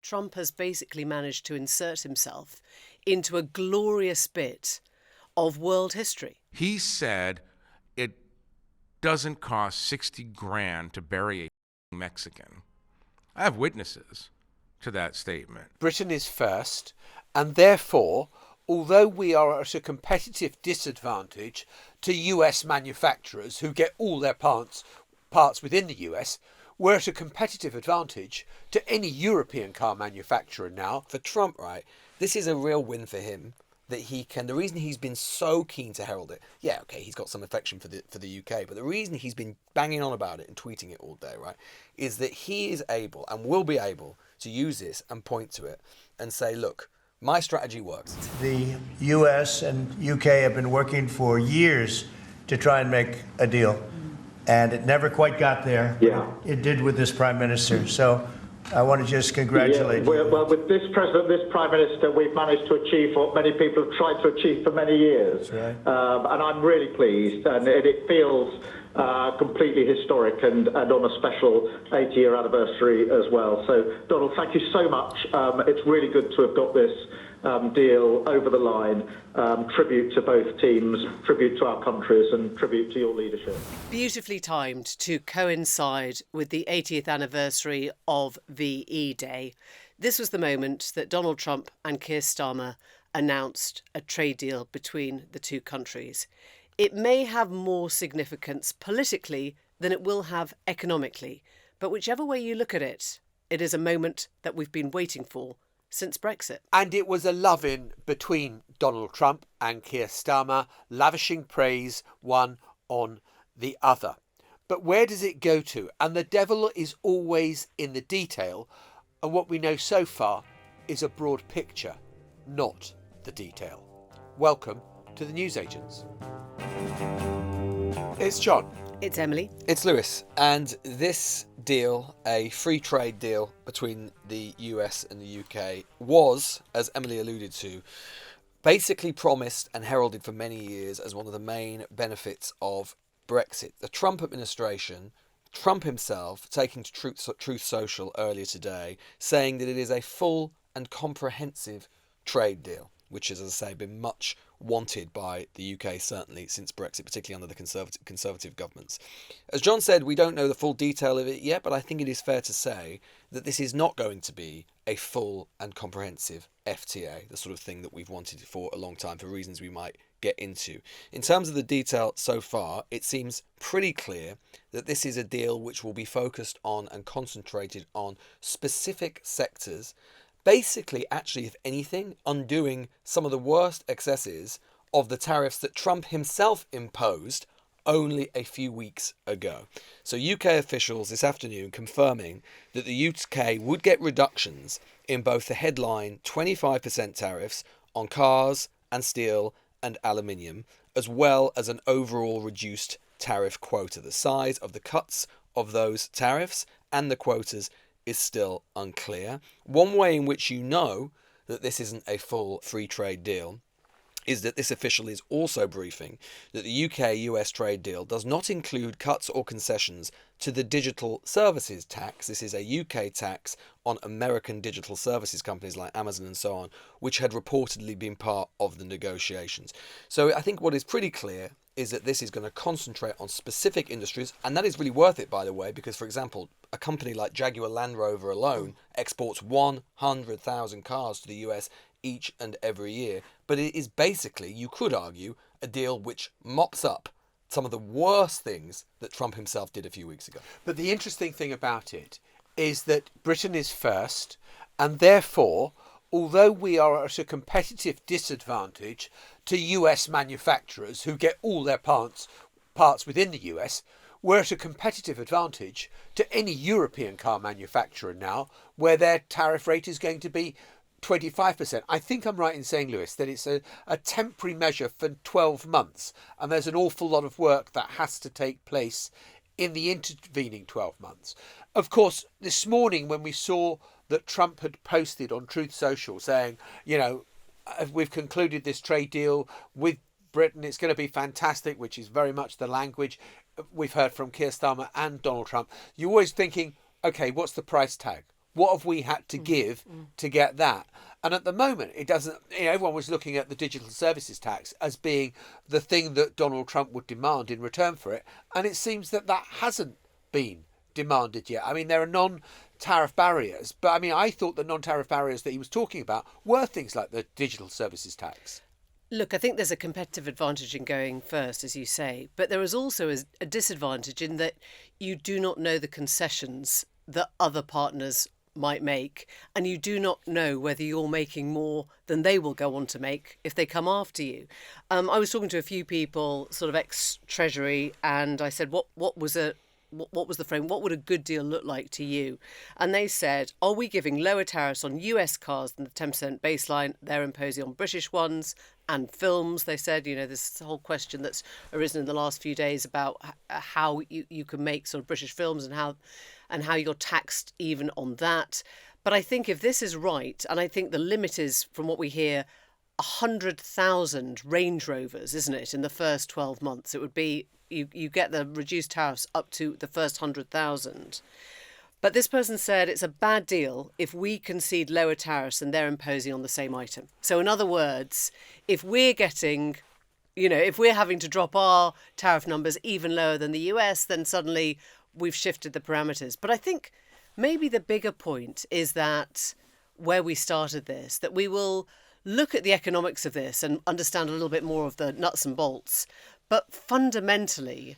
Trump has basically managed to insert himself into a glorious bit of world history. He said it doesn't cost 60 grand to bury a Mexican. I have witnesses to that statement. Britain is first, and therefore, although we are at a competitive disadvantage to US manufacturers who get all their parts within the US, we're at a competitive advantage to any European car manufacturer now. For Trump, right, this is a real win for him. That he can. The reason he's been so keen to herald it, yeah, okay, he's got some affection for the UK, but the reason he's been banging on about it and tweeting it all day, right, is that he is able and will be able to use this and point to it and say, look, my strategy works. The US and UK have been working for years to try and make a deal, and it never quite got there. Yeah, it did with this prime minister. So I want to just congratulate you. Well, with this president, this prime minister, we've managed to achieve what many people have tried to achieve for many years. Right. And I'm really pleased, and it feels completely historic and on a special 80-year anniversary as well. So, Donald, thank you so much. It's really good to have got this deal over the line. Tribute to both teams, tribute to our countries, and tribute to your leadership. Beautifully timed to coincide with the 80th anniversary of VE Day. This was the moment that Donald Trump and Keir Starmer announced a trade deal between the two countries. It may have more significance politically than it will have economically, but whichever way you look at it, it is a moment that we've been waiting for since Brexit. And it was a love-in between Donald Trump and Keir Starmer, lavishing praise one on the other. But where does it go to? And the devil is always in the detail. And what we know so far is a broad picture, not the detail. Welcome to the Newsagents. It's Jon. It's Emily. It's Lewis. And this deal, a free trade deal between the US and the UK, was, as Emily alluded to, basically promised and heralded for many years as one of the main benefits of Brexit. The Trump administration, Trump himself, taking to Truth Social earlier today, saying that it is a full and comprehensive trade deal, which has, as I say, been much wanted by the UK, certainly since Brexit, particularly under the Conservative governments. As Jon said, we don't know the full detail of it yet, but I think it is fair to say that this is not going to be a full and comprehensive FTA, the sort of thing that we've wanted for a long time for reasons we might get into. In terms of the detail so far, it seems pretty clear that this is a deal which will be focused on and concentrated on specific sectors, basically, actually, if anything, undoing some of the worst excesses of the tariffs that Trump himself imposed only a few weeks ago. So UK officials this afternoon confirming that the UK would get reductions in both the headline 25% tariffs on cars and steel and aluminium, as well as an overall reduced tariff quota. The size of the cuts of those tariffs and the quotas is still unclear. One way in which you know that this isn't a full free trade deal is that this official is also briefing that the UK-US trade deal does not include cuts or concessions to the digital services tax. This is a UK tax on American digital services companies like Amazon and so on, which had reportedly been part of the negotiations. So I think what is pretty clear is that this is going to concentrate on specific industries, and that is really worth it, by the way, because, for example, a company like Jaguar Land Rover alone exports 100,000 cars to the US each and every year. But it is basically, you could argue, a deal which mops up some of the worst things that Trump himself did a few weeks ago. But the interesting thing about it is that Britain is first, and therefore, although we are at a competitive disadvantage to US manufacturers who get all their parts within the US, we're at a competitive advantage to any European car manufacturer now, where their tariff rate is going to be 25%. I think I'm right in saying, Lewis, that it's a temporary measure for 12 months, and there's an awful lot of work that has to take place in the intervening 12 months. Of course, this morning when we saw that Trump had posted on Truth Social saying, you know, we've concluded this trade deal with Britain, it's going to be fantastic, which is very much the language we've heard from Keir Starmer and Donald Trump, you're always thinking, okay, what's the price tag? What have we had to give to get that? And at the moment, it doesn't. Everyone was looking at the digital services tax as being the thing that Donald Trump would demand in return for it, and it seems that hasn't been demanded yet. I mean, there are non-tariff barriers, but I mean, I thought the non-tariff barriers that he was talking about were things like the digital services tax. Look, I think there's a competitive advantage in going first, as you say, but there is also a disadvantage in that you do not know the concessions that other partners might make, and you do not know whether you're making more than they will go on to make if they come after you. I was talking to a few people, sort of ex-Treasury, and I said, what was the frame? What would a good deal look like to you? And they said, are we giving lower tariffs on US cars than the 10% baseline they're imposing on British ones and films? They said, this whole question that's arisen in the last few days about how you can make sort of British films and how you're taxed even on that. But I think if this is right, and I think the limit is, from what we hear, 100,000 Range Rovers, isn't it, in the first 12 months? It would be, you get the reduced tariffs up to the first 100,000. But this person said it's a bad deal if we concede lower tariffs than they're imposing on the same item. So in other words, if we're getting, if we're having to drop our tariff numbers even lower than the US, then suddenly we've shifted the parameters. But I think maybe the bigger point is that where we started this, that we will look at the economics of this and understand a little bit more of the nuts and bolts. But fundamentally,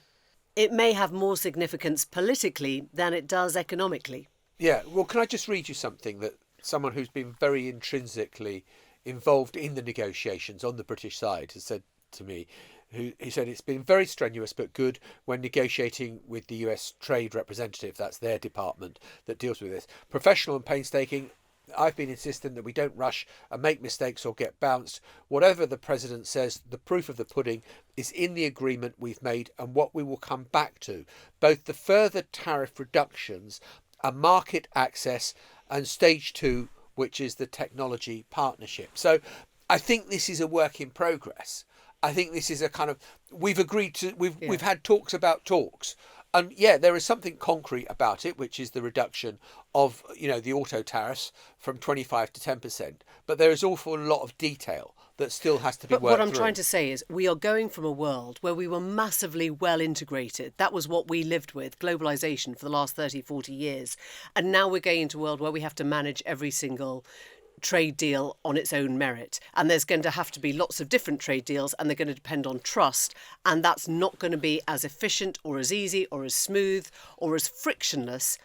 it may have more significance politically than it does economically. Yeah, well, can I just read you something that someone who's been very intrinsically involved in the negotiations on the British side has said to me? He said it's been very strenuous but good when negotiating with the US Trade Representative. That's their department that deals with this. Professional and painstaking. I've been insisting that we don't rush and make mistakes or get bounced. Whatever the president says, the proof of the pudding is in the agreement we've made and what we will come back to. Both the further tariff reductions and market access and stage 2, which is the technology partnership. So I think this is a work in progress. I think this is a kind of, we've had talks about talks. And yeah, there is something concrete about it, which is the reduction of, the auto tariffs from 25 to 10%. But there is an awful lot of detail that still has to be worked through. But what I'm trying to say is we are going from a world where we were massively well integrated. That was what we lived with, globalization, for the last 30, 40 years. And now we're going into a world where we have to manage every single trade deal on its own merit, and there's going to have to be lots of different trade deals, and they're going to depend on trust, and that's not going to be as efficient or as easy or as smooth or as frictionless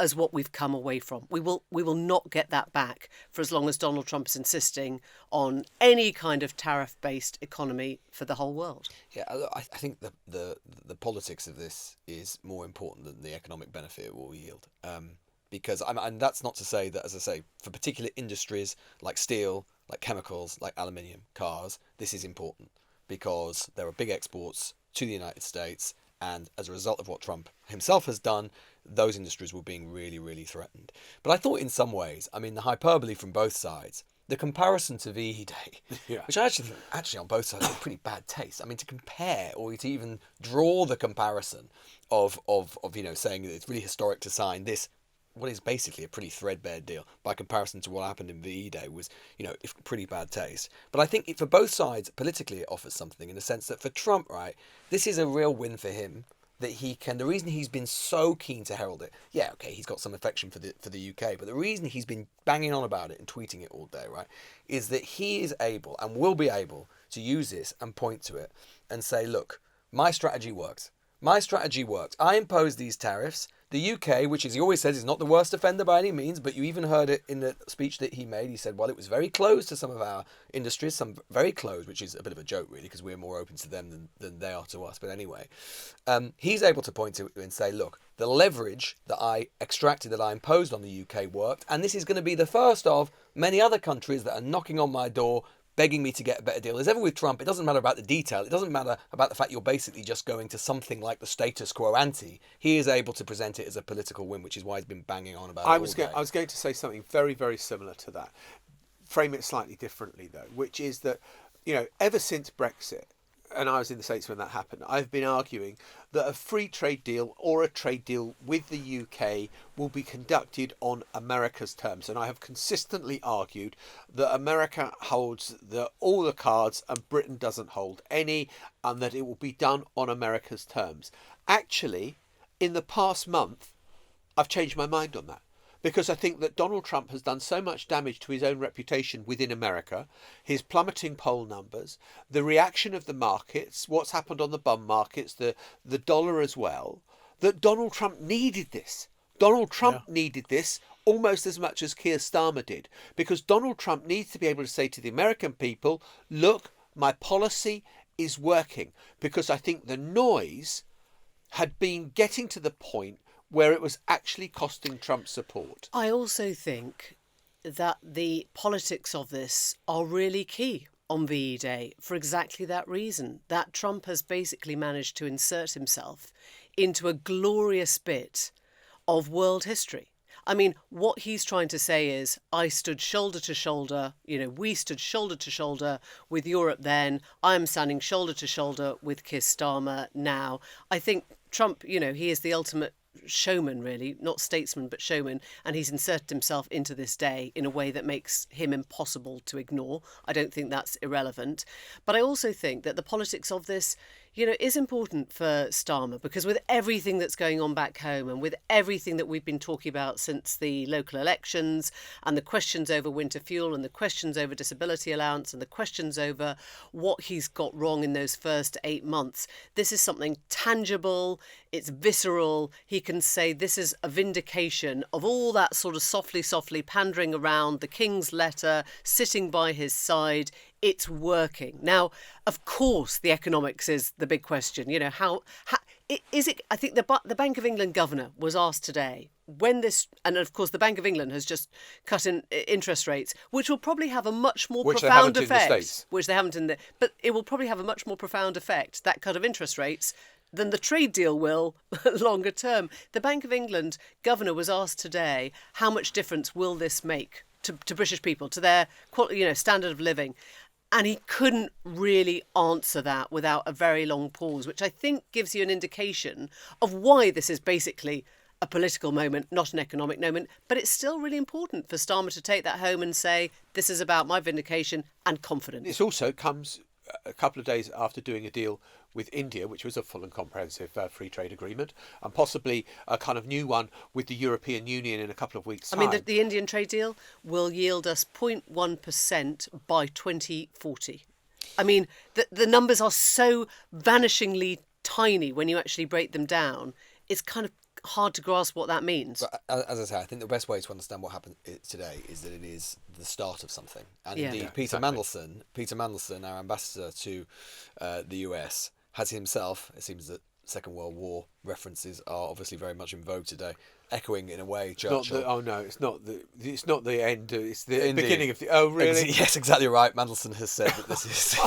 as what we've come away from. We will not get that back for as long as Donald Trump is insisting on any kind of tariff-based economy for the whole world. Yeah, I think the politics of this is more important than the economic benefit it will yield. Because, and that's not to say that, as I say, for particular industries like steel, like chemicals, like aluminium, cars, this is important because there are big exports to the United States, and as a result of what Trump himself has done, those industries were being really, really threatened. But I thought in some ways, I mean, the hyperbole from both sides, the comparison to VE Day, which I actually think on both sides is pretty bad taste. I mean, to compare or to even draw the comparison of saying that it's really historic to sign this, what is basically a pretty threadbare deal by comparison to what happened in VE Day was, pretty bad taste. But I think for both sides, politically, it offers something in the sense that for Trump, right, this is a real win for him that the reason he's been so keen to herald it, he's got some affection for the UK, but the reason he's been banging on about it and tweeting it all day, right, is that he is able and will be able to use this and point to it and say, look, my strategy works. My strategy worked. I imposed these tariffs. The UK, which as he always says is not the worst offender by any means, but you even heard it in the speech that he made. He said, well, it was very closed to some of our industries, some very closed, which is a bit of a joke, really, because we're more open to them than they are to us. But anyway, he's able to point to it and say, look, the leverage that I extracted, that I imposed on the UK worked, and this is going to be the first of many other countries that are knocking on my door begging me to get a better deal. As ever with Trump, it doesn't matter about the detail. It doesn't matter about the fact you're basically just going to something like the status quo ante. He is able to present it as a political win, which is why he's been banging on about it all day. I was going to say something very, very similar to that. Frame it slightly differently, though, which is that, ever since Brexit, and I was in the States when that happened, I've been arguing that a free trade deal or a trade deal with the UK will be conducted on America's terms. And I have consistently argued that America holds all the cards and Britain doesn't hold any, and that it will be done on America's terms. Actually, in the past month, I've changed my mind on that. Because I think that Donald Trump has done so much damage to his own reputation within America, his plummeting poll numbers, the reaction of the markets, what's happened on the bond markets, the dollar as well, that Donald Trump needed this. Donald Trump needed this almost as much as Keir Starmer did. Because Donald Trump needs to be able to say to the American people, look, my policy is working. Because I think the noise had been getting to the point where it was actually costing Trump support. I also think that the politics of this are really key on VE Day for exactly that reason, that Trump has basically managed to insert himself into a glorious bit of world history. I mean, what he's trying to say is, I stood shoulder to shoulder, we stood shoulder to shoulder with Europe then, I'm standing shoulder to shoulder with Keir Starmer now. I think Trump, he is the ultimate showman, really, not statesman but showman, and he's inserted himself into this day in a way that makes him impossible to ignore. I don't think that's irrelevant, but I also think that the politics of this is important for Starmer, because with everything that's going on back home and with everything that we've been talking about since the local elections and the questions over winter fuel and the questions over disability allowance and the questions over what he's got wrong in those first 8 months, this is something tangible, it's visceral. He can say this is a vindication of all that sort of softly pandering around, the King's letter, sitting by his side. It's working. Now, of course, the economics is the big question. How is it? I think the Bank of England governor was asked today when this, and of course, the Bank of England has just cut in interest rates, which will probably have a much more profound effect. Which they haven't in the, but it will probably have a much more profound effect, that cut of interest rates, than the trade deal will longer term. The Bank of England governor was asked today, how much difference will this make to British people, to their standard of living? And he couldn't really answer that without a very long pause, which I think gives you an indication of why this is basically a political moment, not an economic moment. But it's still really important for Starmer to take that home and say, this is about my vindication and confidence. This also comes a couple of days after doing a deal with India, which was a full and comprehensive free trade agreement, and possibly a kind of new one with the European Union in a couple of weeks' time. I mean, the Indian trade deal will yield us 0.1% by 2040. I mean, the numbers are so vanishingly tiny when you actually break them down. It's kind of hard to grasp what that means. But as I say, I think the best way to understand what happened today is that it is the start of something. And indeed, Peter Mandelson, our ambassador to the US, has himself, it seems that Second World War references are obviously very much in vogue today, echoing in a way Churchill. It's not the end. It's the beginning of the. Oh, really? Yes, exactly right. Mandelson has said that this is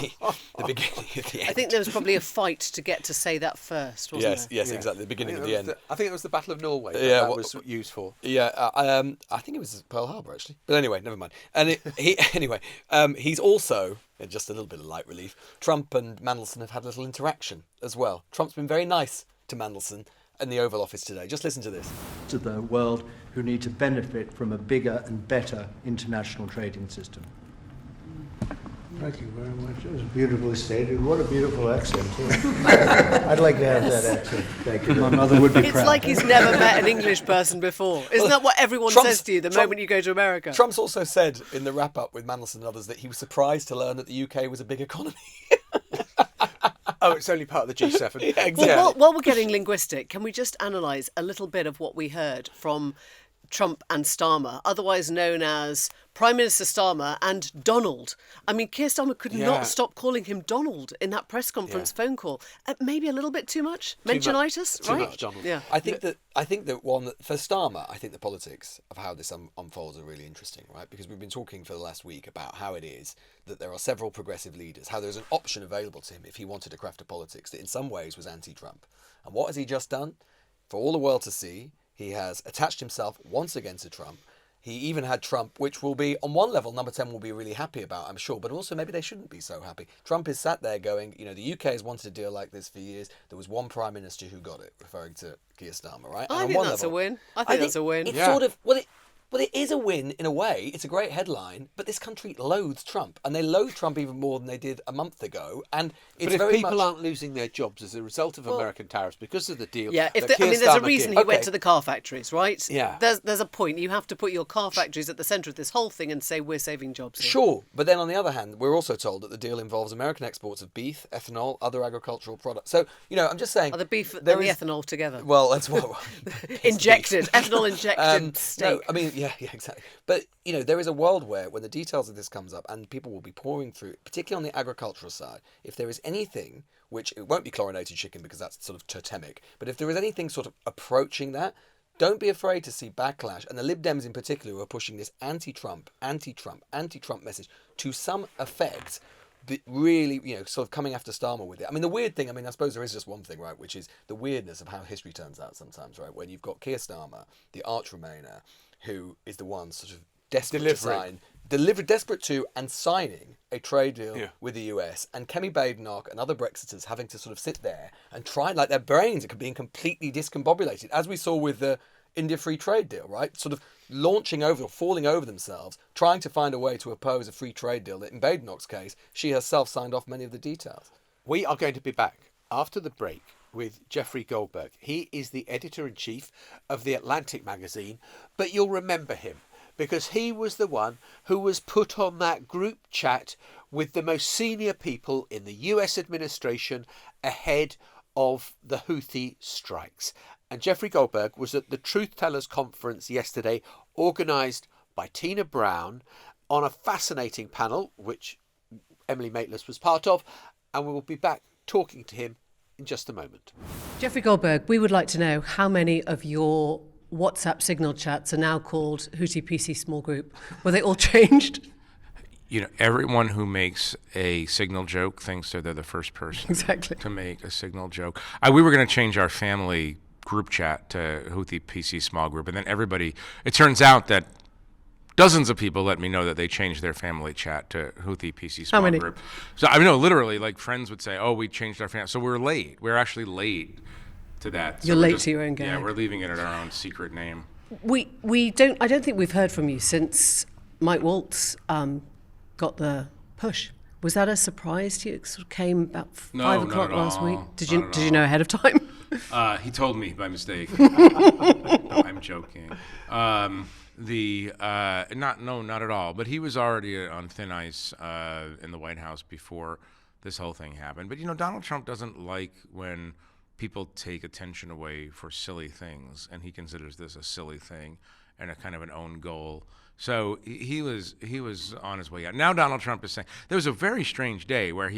the beginning of the end. I think there was probably a fight to get to say that first, wasn't there? Yes, exactly. The beginning of the end. I think it was the Battle of Norway that was used for. Yeah, I think it was Pearl Harbor actually. But anyway, never mind. And he's also, just a little bit of light relief, Trump and Mandelson have had a little interaction as well. Trump's been very nice to Mandelson in the Oval Office today. Just listen to this. To the world who need to benefit from a bigger and better international trading system. Thank you very much. It was beautifully stated. What a beautiful accent, too. I'd like to have that accent. Thank you. My mother would be proud. It's like he's never met an English person before. Isn't that what everyone says to you the moment you go to America? Trump's also said in the wrap-up with Mandelson and others that he was surprised to learn that the UK was a big economy. Oh, it's only part of the G7. Yeah, exactly. Well, while we're getting linguistic, can we just analyse a little bit of what we heard from Trump and Starmer, otherwise known as Prime Minister Starmer and Donald? I mean, Keir Starmer could not stop calling him Donald in that press conference phone call. Maybe a little bit too much. Mentionitis, too right? much Donald. Yeah. I think that for Starmer, I think the politics of how this unfolds are really interesting, right? Because we've been talking for the last week about how it is that there are several progressive leaders, how there's an option available to him if he wanted to craft a politics that in some ways was anti-Trump. And what has he just done? For all the world to see, he has attached himself once again to Trump. He even had Trump, which will be, on one level, number 10 will be really happy about, I'm sure, but also maybe they shouldn't be so happy. Trump is sat there going, the UK has wanted a deal like this for years. There was one Prime Minister who got it, referring to Keir Starmer, right? I think that's a win. I think that's a win. It's sort of, well, it is a win in a way. It's a great headline, but this country loathes Trump, and they loathe Trump even more than they did a month ago. And it's but if very people much... aren't losing their jobs as a result of American tariffs because of the deal, Yeah, that there's Keir a Starmer reason did- he went to the car factories, right? Yeah. There's a point. You have to put your car factories at the centre of this whole thing and say we're saving jobs here. Sure, but then on the other hand, we're also told that the deal involves American exports of beef, ethanol, other agricultural products. So, I'm just saying... Are the beef and there the is- ethanol together? Well, that's what... Injected. Ethanol injected steak. No, I mean, yeah, exactly. But, there is a world where when the details of this comes up and people will be pouring through, particularly on the agricultural side, if there is anything, which it won't be chlorinated chicken because that's sort of totemic, but if there is anything sort of approaching that, don't be afraid to see backlash. And the Lib Dems in particular who are pushing this anti-Trump message to some effect, but really, sort of coming after Starmer with it. I mean, the weird thing, I suppose there is just one thing, right, which is the weirdness of how history turns out sometimes, right, when you've got Keir Starmer, the arch-Remainer, who is the one sort of desperate to and signing a trade deal with the US, and Kemi Badenoch and other Brexiters having to sort of sit there and try, like their brains are being completely discombobulated, as we saw with the India Free Trade Deal, right? Sort of launching over or falling over themselves, trying to find a way to oppose a free trade deal that, in Badenoch's case, she herself signed off many of the details. We are going to be back after the break with Jeffrey Goldberg. He is the editor-in-chief of The Atlantic magazine, but you'll remember him because he was the one who was put on that group chat with the most senior people in the US administration ahead of the Houthi strikes. And Jeffrey Goldberg was at the Truth Tellers conference yesterday, organised by Tina Brown, on a fascinating panel, which Emily Maitlis was part of, and we will be back talking to him in just a moment. Jeffrey Goldberg, we would like to know how many of your WhatsApp signal chats are now called Houthi PC small group. Were they all changed? Everyone who makes a signal joke thinks they're the first person to make a signal joke. We were going to change our family group chat to Houthi PC small group, and then it turns out that dozens of people let me know that they changed their family chat to Houthi PC small group. So literally, like friends would say, "Oh, we changed our family." So we're late. We're actually late to that. You're late to your own game. Yeah, we're leaving it at our own secret name. We don't. I don't think we've heard from you since Mike Waltz got the push. Was that a surprise to you? It sort of came about 5 o'clock last week. Did you know ahead of time? He told me by mistake. No, I'm joking. Not at all. But he was already on thin ice in the White House before this whole thing happened. But Donald Trump doesn't like when people take attention away for silly things, and he considers this a silly thing and a kind of an own goal. So he was on his way out. Now Donald Trump is saying there was a very strange day where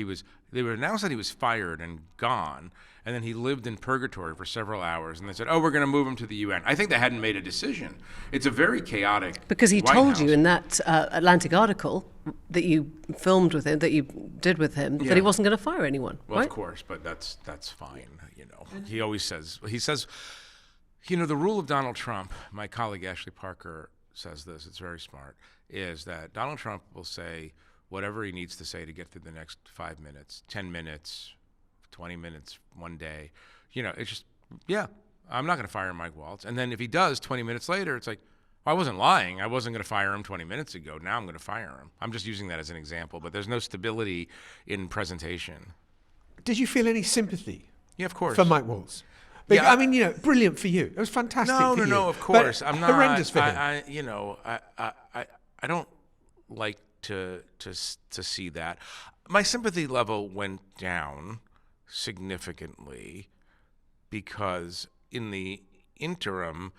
they were announced that he was fired and gone, and then he lived in purgatory for several hours, and they said, "Oh, we're going to move him to the UN." I think they hadn't made a decision. It's a very chaotic because he White told House. you in that Atlantic article that you filmed with him, that you did with him, that he wasn't going to fire anyone. Well, right? Of course, but that's fine. He always says the rule of Donald Trump. My colleague Ashley Parker says this, it's very smart, is that Donald Trump will say whatever he needs to say to get through the next 5 minutes, 10 minutes, 20 minutes, one day. It's just, I'm not going to fire Mike Waltz. And then if he does 20 minutes later, it's like, well, I wasn't lying. I wasn't going to fire him 20 minutes ago. Now I'm going to fire him. I'm just using that as an example, but there's no stability in presentation. Did you feel any sympathy? Yeah, of course. For Mike Waltz? Brilliant for you. It was fantastic for you. No, of course. But I'm not. Horrendous for him. I don't like to see that. My sympathy level went down significantly because in the interim,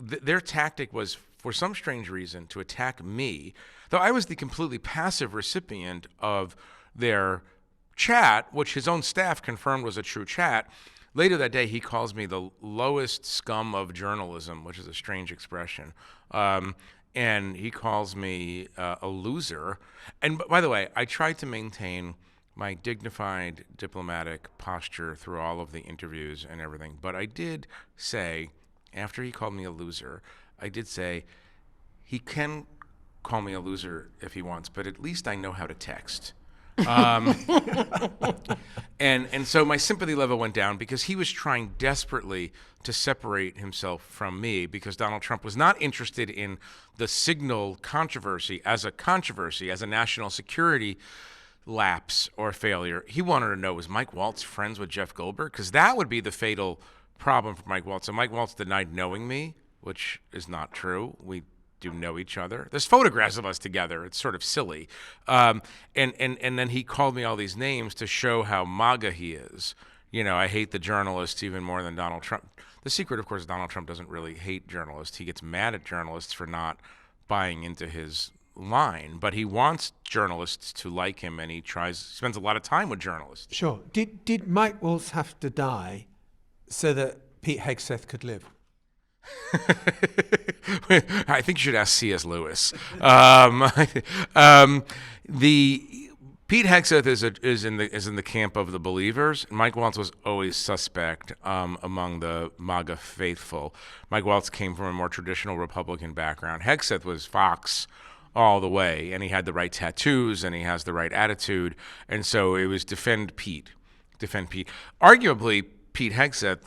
their tactic was, for some strange reason, to attack me, though I was the completely passive recipient of their chat, which his own staff confirmed was a true chat. Later that day, he calls me the lowest scum of journalism, which is a strange expression. And he calls me a loser. And by the way, I tried to maintain my dignified diplomatic posture through all of the interviews and everything. But I did say, after he called me a loser, I did say, he can call me a loser if he wants, but at least I know how to text. And so my sympathy level went down because he was trying desperately to separate himself from me because Donald Trump was not interested in the signal controversy, as a national security lapse or failure. He wanted to know, was Mike Waltz friends with Jeff Goldberg? Because that would be the fatal problem for Mike Waltz. So Mike Waltz denied knowing me, which is not true. We do know each other. There's photographs of us together. It's sort of silly. And then he called me all these names to show how MAGA he is. You know, I hate the journalists even more than Donald Trump. The secret, of course, is Donald Trump doesn't really hate journalists. He gets mad at journalists for not buying into his line, but he wants journalists to like him, and he spends a lot of time with journalists. Sure. Did Mike Waltz have to die so that Pete Hegseth could live? I think you should ask C.S. Lewis. The Pete Hegseth is in the camp of the believers. Mike Waltz was always suspect among the MAGA faithful. Mike Waltz came from a more traditional Republican background. Hegseth was Fox all the way, and he had the right tattoos, and he has the right attitude, and so it was defend Pete. Arguably, Pete Hegseth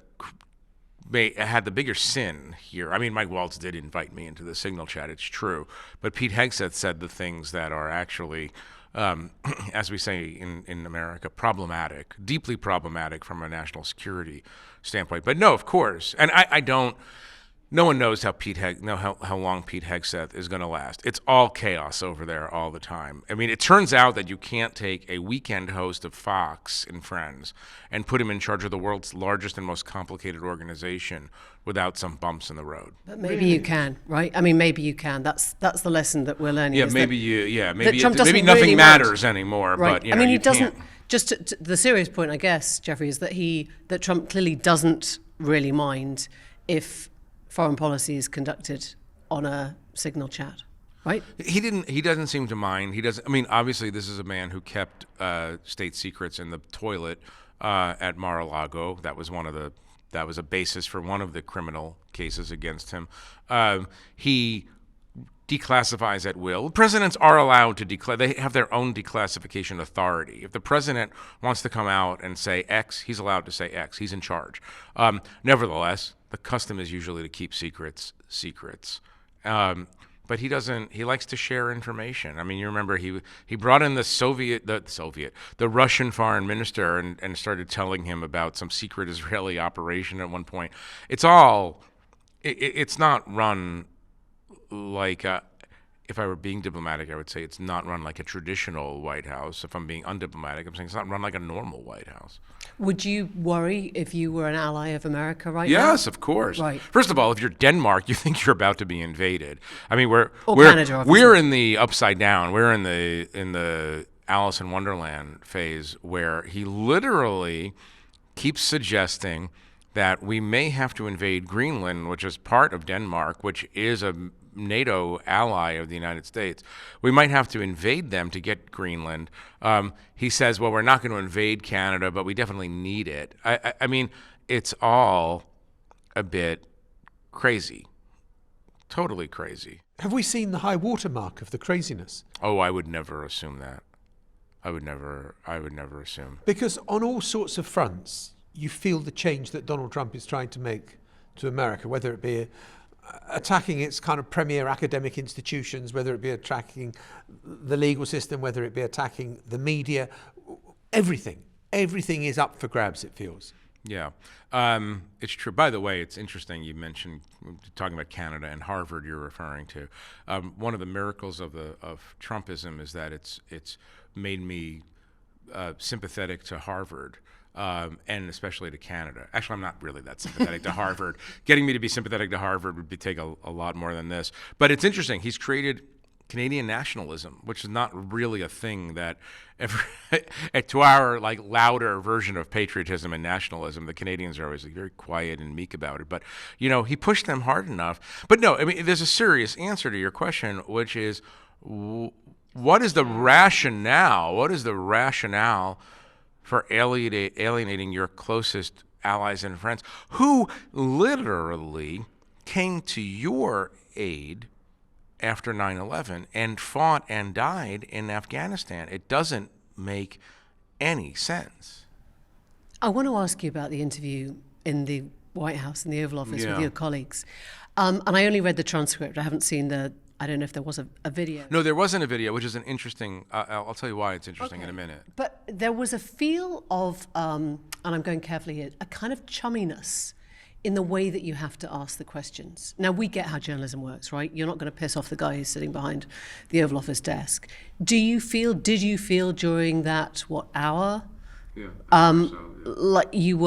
had the bigger sin here. I mean, Mike Waltz did invite me into the Signal chat, it's true, but Pete Hegseth said the things that are actually, as we say in America, problematic, deeply problematic from a national security standpoint. But no, of course, and I don't. No one knows how long Pete Hegseth is going to last. It's all chaos over there all the time. I mean, it turns out that you can't take a weekend host of Fox and Friends and put him in charge of the world's largest and most complicated organization without some bumps in the road. But maybe you can, right? I mean, maybe you can. That's the lesson that we're learning. Yeah, maybe nothing really matters anymore. Right. But I mean, he you doesn't. can't. Just to the serious point, I guess, Jeffrey, is that Trump clearly doesn't really mind if foreign policy is conducted on a Signal chat, right? He doesn't seem to mind. He doesn't. I mean, obviously, this is a man who kept state secrets in the toilet at Mar-a-Lago. That was a basis for one of the criminal cases against him. He declassifies at will. Presidents are allowed to they have their own declassification authority. If the president wants to come out and say X, he's allowed to say X. He's in charge. Nevertheless, the custom is usually to keep secrets. But he doesn't. He likes to share information. I mean, you remember he brought in the Russian foreign minister and started telling him about some secret Israeli operation at one point. It's not run like if I were being diplomatic, I would say it's not run like a traditional White House. If I'm being undiplomatic, I'm saying it's not run like a normal White House. Would you worry if you were an ally of America right now? Yes, of course. Right. First of all, if you're Denmark, you think you're about to be invaded. I mean, Canada, obviously. We're in the upside down. We're in the Alice in Wonderland phase where he literally keeps suggesting that we may have to invade Greenland, which is part of Denmark, which is a NATO ally of the United States. We might have to invade them to get Greenland. He says, well, we're not going to invade Canada, but we definitely need it. I mean, it's all a bit crazy. Totally crazy. Have we seen the high watermark of the craziness? Oh, I would never assume that. I would never assume. Because on all sorts of fronts, you feel the change that Donald Trump is trying to make to America, whether it be attacking its kind of premier academic institutions, whether it be attacking the legal system, whether it be attacking the media, everything is up for grabs, it feels. Yeah, it's true. By the way, it's interesting you mentioned talking about Canada and Harvard. You're referring to one of the miracles of Trumpism is that it's made me sympathetic to Harvard. And especially to Canada. Actually, I'm not really that sympathetic to Harvard. Getting me to be sympathetic to Harvard would take a lot more than this. But it's interesting. He's created Canadian nationalism, which is not really a thing that to our louder version of patriotism and nationalism, the Canadians are always very quiet and meek about it. But, he pushed them hard enough. But no, I mean, there's a serious answer to your question, which is what is the rationale? What is the rationale for alienating your closest allies and friends who literally came to your aid after 9/11 and fought and died in Afghanistan. It doesn't make any sense. I want to ask you about the interview in the White House, in the Oval Office with your colleagues. And I only read the transcript. I haven't seen I don't know if there was a video. No, there wasn't a video, which is an interesting, I'll tell you why it's interesting in a minute. But there was a feel of, and I'm going carefully here, a kind of chumminess in the way that you have to ask the questions. Now, we get how journalism works, right? You're not going to piss off the guy who's sitting behind the Oval Office desk. Did you feel during that, hour? Yeah. Like you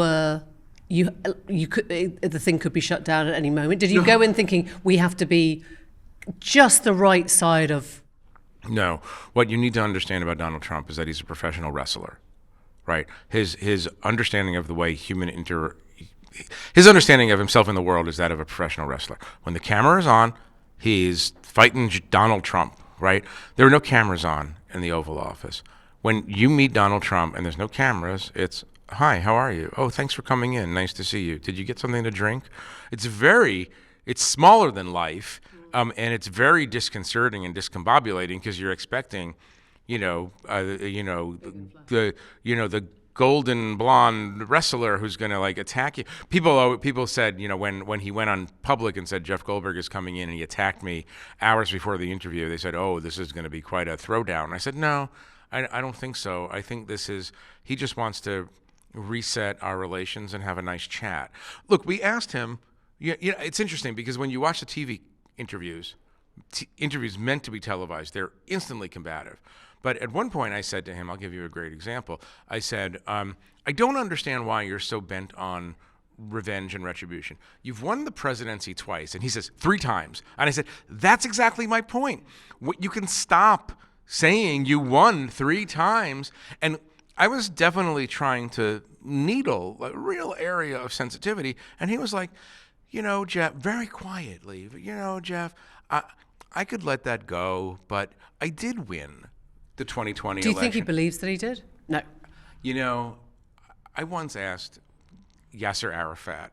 could, the thing could be shut down at any moment. Did you go in thinking we have to be just the right side of? No. What you need to understand about Donald Trump is that he's a professional wrestler, right? His understanding of the way his understanding of himself in the world is that of a professional wrestler. When the camera is on, he's fighting Donald Trump, right? There are no cameras on in the Oval Office. When you meet Donald Trump and there's no cameras, it's, hi, how are you? Oh, thanks for coming in. Nice to see you. Did you get something to drink? It's smaller than life, and it's very disconcerting and discombobulating because you're expecting, the golden blonde wrestler who's going to attack you. People said, when he went on public and said Jeff Goldberg is coming in and he attacked me hours before the interview, they said, oh, this is going to be quite a throwdown. And I said, no, I don't think so. I think he just wants to reset our relations and have a nice chat. Look, we asked him, it's interesting because when you watch the TV interviews meant to be televised, they're instantly combative. But at one point I said to him, I'll give you a great example. I said, I don't understand why you're so bent on revenge and retribution. You've won the presidency twice. And he says, 3 times. And I said, that's exactly my point. You can stop saying you won 3 times. And I was definitely trying to needle a real area of sensitivity. And he was like, Jeff, very quietly, Jeff, I could let that go, but I did win the 2020 Do you election. think he believes that he did? No. I once asked Yasser Arafat,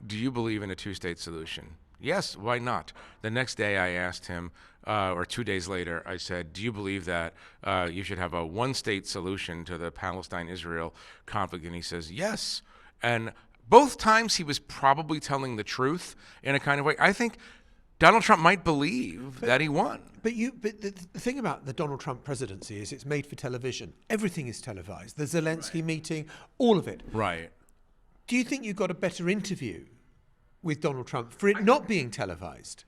do you believe in a 2-state solution? Yes, why not? The next day I asked him, or 2 days later, I said, do you believe that you should have a 1-state solution to the Palestine-Israel conflict? And he says, yes. And both times he was probably telling the truth in a kind of way. I think Donald Trump might believe that he won. But the thing about the Donald Trump presidency is it's made for television. Everything is televised. The Zelensky meeting, all of it. Right. Do you think you got a better interview with Donald Trump for it not being televised?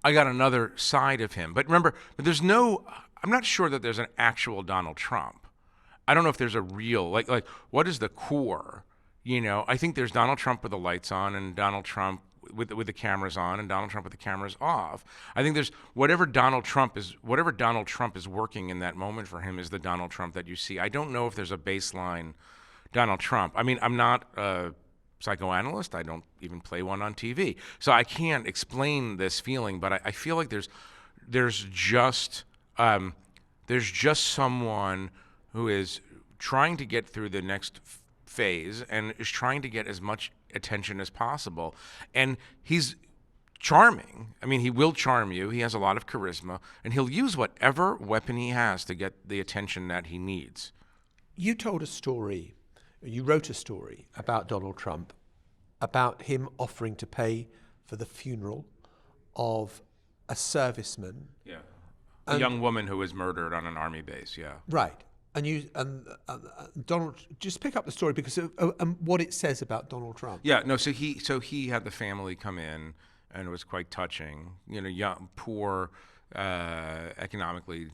I got another side of him. But remember, I'm not sure that there's an actual Donald Trump. I don't know if there's a real, what is the core? I think there's Donald Trump with the lights on and Donald Trump with the cameras on and Donald Trump with the cameras off. I think there's whatever Donald Trump is working in that moment for him is the Donald Trump that you see. I don't know if there's a baseline Donald Trump. I mean, I'm not a psychoanalyst. I don't even play one on TV. So I can't explain this feeling, but I feel like there's just someone who is trying to get through the next phase and is trying to get as much attention as possible. And he's charming. I mean, he will charm you. He has a lot of charisma, and he'll use whatever weapon he has to get the attention that he needs. You wrote a story about Donald Trump, about him offering to pay for the funeral of a serviceman. Yeah. A young woman who was murdered on an army base, yeah. Right. And Donald, just pick up the story because of what it says about Donald Trump. Yeah, no. So he had the family come in, and it was quite touching. Young, poor, economically,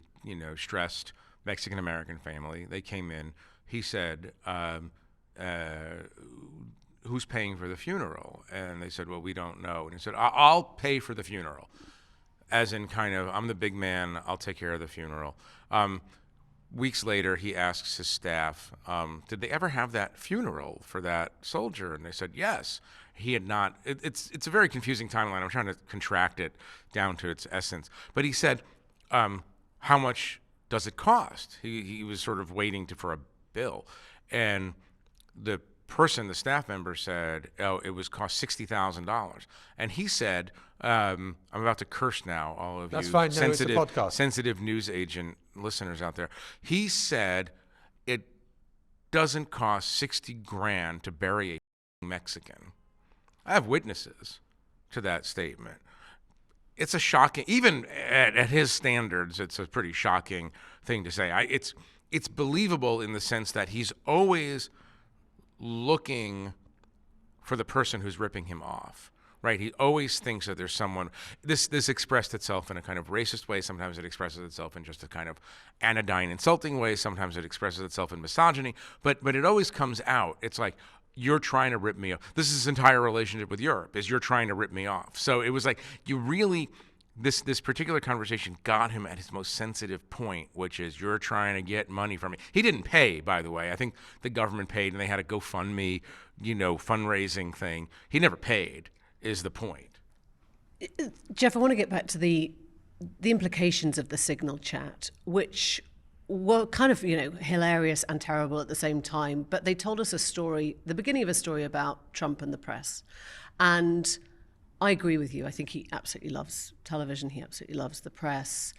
stressed Mexican American family. They came in. He said, "Who's paying for the funeral?" And they said, "Well, we don't know." And he said, "I'll pay for the funeral," as in kind of, "I'm the big man. I'll take care of the funeral." Weeks later, he asks his staff, did they ever have that funeral for that soldier? And they said, yes. He had not. It's a very confusing timeline. I'm trying to contract it down to its essence. But he said, how much does it cost? He was sort of waiting for a bill. And the person, the staff member, said, "Oh, it was cost $60,000," and he said, "I'm about to curse now, all of That's you fine. No, it's a podcast. sensitive news agent listeners out there." He said it doesn't cost 60 grand to bury a Mexican. I have witnesses to that statement. It's a shocking, even at his standards, it's a pretty shocking thing to say. It's believable in the sense that he's always looking for the person who's ripping him off, right? He always thinks that there's someone. This expressed itself in a kind of racist way. Sometimes it expresses itself in just a kind of anodyne, insulting way. Sometimes it expresses itself in misogyny. But it always comes out. It's like, you're trying to rip me off. This is his entire relationship with Europe, is you're trying to rip me off. So it was like, you really, this particular conversation got him at his most sensitive point, which is, you're trying to get money from me. He didn't pay, by the way. I think the government paid, and they had a GoFundMe, fundraising thing. He never paid, is the point. Jeff, I want to get back to the implications of the Signal chat, which were kind of, hilarious and terrible at the same time. But they told us a story, the beginning of a story about Trump and the press. And I agree with you. I think he absolutely loves television. He absolutely loves the press.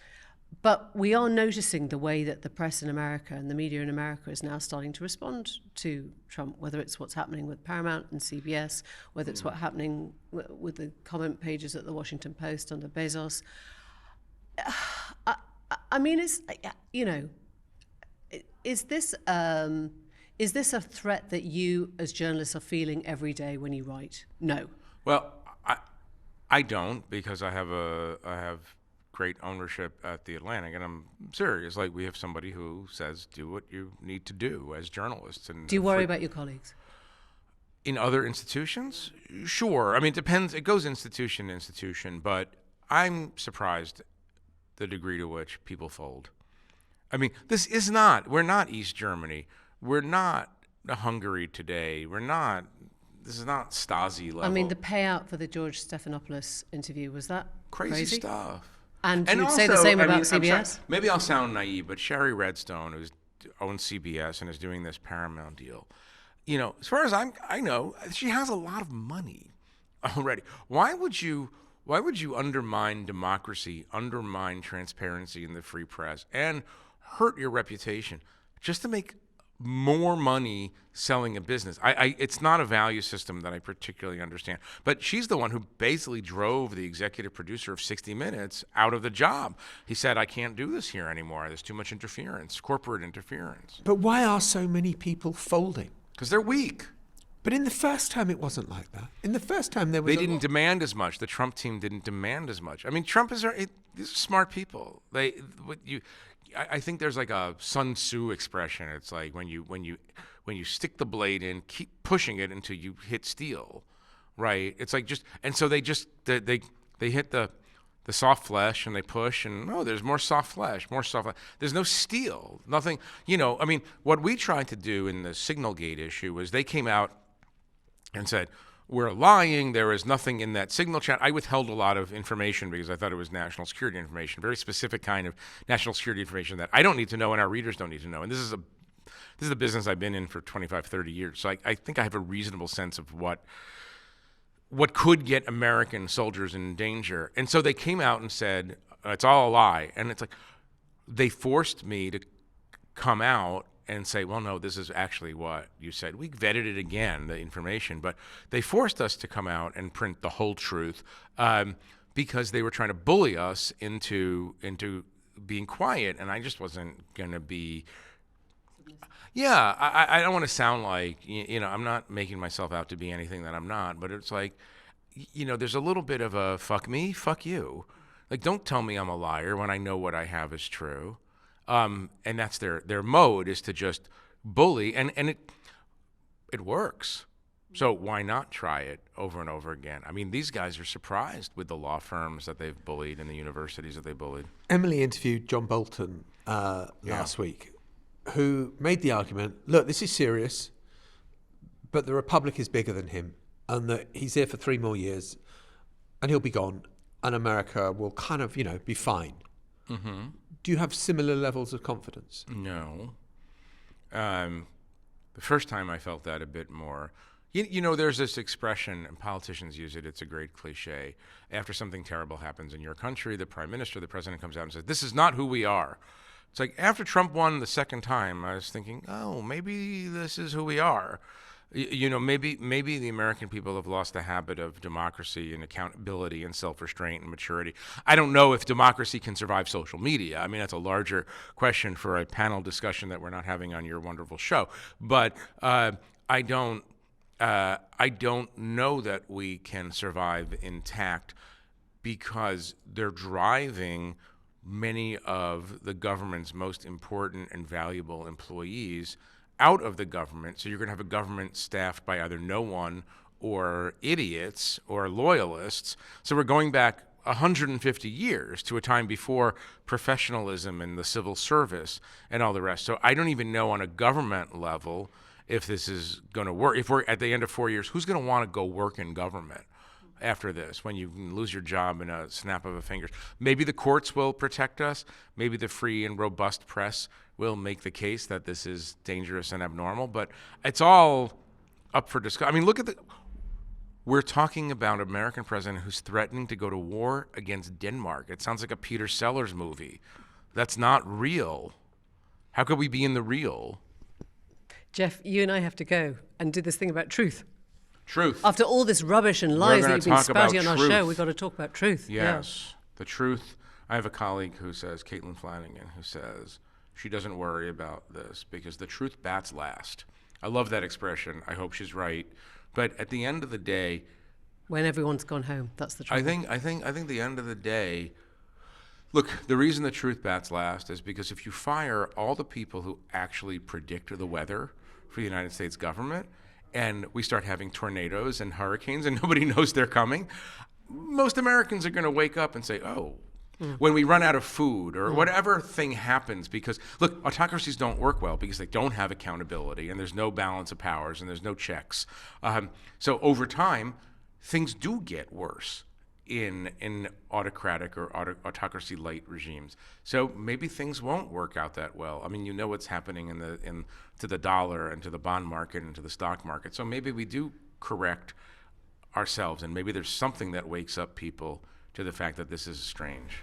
But we are noticing the way that the press in America and the media in America is now starting to respond to Trump, whether it's what's happening with Paramount and CBS, whether it's what's happening with the comment pages at the Washington Post under Bezos. I mean, is this a threat that you as journalists are feeling every day when you write? No. Well, I don't, because I have great ownership at The Atlantic, and I'm serious. Like, we have somebody who says, do what you need to do as journalists. And do you worry about your colleagues? In other institutions? Sure. I mean, it depends. It goes institution to institution, but I'm surprised the degree to which people fold. I mean, we're not East Germany. We're not Hungary today. This is not Stasi level. I mean, the payout for the George Stephanopoulos interview, was that crazy stuff? And you would say the same about CBS? Maybe I'll sound naive, but Sherry Redstone, who owns CBS and is doing this Paramount deal, as far as I know, she has a lot of money already. Why would you undermine democracy, undermine transparency in the free press, and hurt your reputation just to make more money selling a business? It's not a value system that I particularly understand. But she's the one who basically drove the executive producer of 60 Minutes out of the job. He said, I can't do this here anymore. There's too much interference, corporate interference. But why are so many people folding? Because they're weak. But in the first time, it wasn't like that. In the first time, they didn't demand as much. The Trump team didn't demand as much. I mean, these are smart people. I think there's like a Sun Tzu expression. It's like when you stick the blade in, keep pushing it until you hit steel, right? It's like they hit the soft flesh and they push, and there's more soft flesh. There's no steel, nothing. I mean, what we tried to do in the Signalgate issue was they came out and said, we're lying. There is nothing in that Signal chat. I withheld a lot of information because I thought it was national security information, very specific kind of national security information that I don't need to know and our readers don't need to know. And this is a business I've been in for 25, 30 years. So I think I have a reasonable sense of what could get American soldiers in danger. And so they came out and said, it's all a lie. And it's like, they forced me to come out and say, well, no, this is actually what you said. We vetted it again, the information, but they forced us to come out and print the whole truth because they were trying to bully us into being quiet, and I just wasn't going to be. Yeah, I don't want to sound like, I'm not making myself out to be anything that I'm not, but it's like, there's a little bit of a fuck me, fuck you. Like, don't tell me I'm a liar when I know what I have is true. And that's their mode, is to just bully, and it works. So why not try it over and over again? I mean, these guys are surprised with the law firms that they've bullied and the universities that they bullied. Emily interviewed John Bolton last week, who made the argument, look, this is serious, but the Republic is bigger than him, and that he's here for 3 more years, and he'll be gone, and America will kind of, be fine. Mm-hmm. Do you have similar levels of confidence? No. The first time I felt that a bit more. You know, there's this expression, and politicians use it, it's a great cliche. After something terrible happens in your country, the prime minister, the president comes out and says, this is not who we are. It's like after Trump won the second time, I was thinking, oh, maybe this is who we are. You know, maybe the American people have lost the habit of democracy and accountability and self-restraint and maturity. I don't know if democracy can survive social media. I mean, that's a larger question for a panel discussion that we're not having on your wonderful show. But I don't know that we can survive intact because they're driving many of the government's most important and valuable employees out of the government. So you're going to have a government staffed by either no one or idiots or loyalists. So we're going back 150 years to a time before professionalism and the civil service and all the rest. So I don't even know on a government level if this is going to work. If we're at the end of 4 years, who's going to want to go work in government after this, when you can lose your job in a snap of a finger? Maybe the courts will protect us. Maybe the free and robust press will make the case that this is dangerous and abnormal. But it's all up for discussion. I mean, look at we're talking about an American president who's threatening to go to war against Denmark. It sounds like a Peter Sellers movie. That's not real. How could we be in the real? Jeff, you and I have to go and do this thing about truth. Truth. After all this rubbish and lies that you've been spouting on our show, we've got to talk about truth. Yes, the truth. I have a colleague who says, Caitlin Flanagan, who says she doesn't worry about this because the truth bats last. I love that expression. I hope she's right. But at the end of the day, when everyone's gone home, that's the truth. I think the end of the day, look, the reason the truth bats last is because if you fire all the people who actually predict the weather for the United States government, and we start having tornadoes and hurricanes and nobody knows they're coming, most Americans are going to wake up and say, oh, when we run out of food or whatever thing happens, because, look, autocracies don't work well because they don't have accountability and there's no balance of powers and there's no checks. So over time, things do get worse in autocratic or autocracy-light regimes. So maybe things won't work out that well. I mean, you know what's happening to the dollar and to the bond market and to the stock market. So maybe we do correct ourselves, and maybe there's something that wakes up people to the fact that this is strange.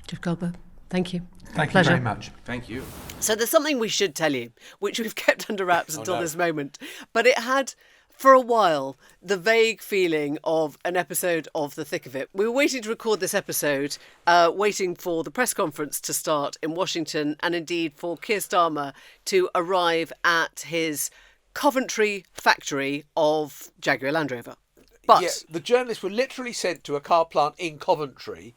Jeff Goldberg, thank you. Thank Pleasure. you very much. Thank you. So there's something we should tell you, which we've kept under wraps until this moment. But it had, for a while, the vague feeling of an episode of The Thick of It. We were waiting to record this episode, waiting for the press conference to start in Washington, and indeed for Keir Starmer to arrive at his Coventry factory of Jaguar Land Rover. But yeah, the journalists were literally sent to a car plant in Coventry.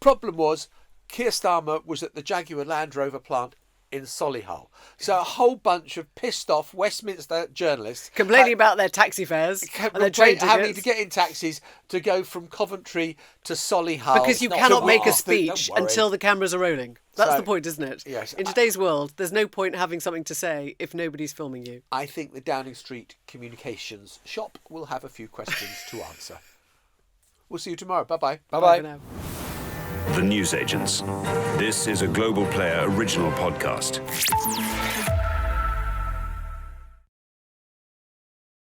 Problem was, Keir Starmer was at the Jaguar Land Rover plant in Solihull. So a whole bunch of pissed off Westminster journalists complaining about their taxi fares and their train tickets. Having to get in taxis to go from Coventry to Solihull. Because you cannot make a speech until the cameras are rolling. That's the point, isn't it? Yes. In today's world, there's no point having something to say if nobody's filming you. I think the Downing Street Communications shop will have a few questions to answer. We'll see you tomorrow. Bye-bye. Bye for now. The Newsagents. This is a Global Player original podcast.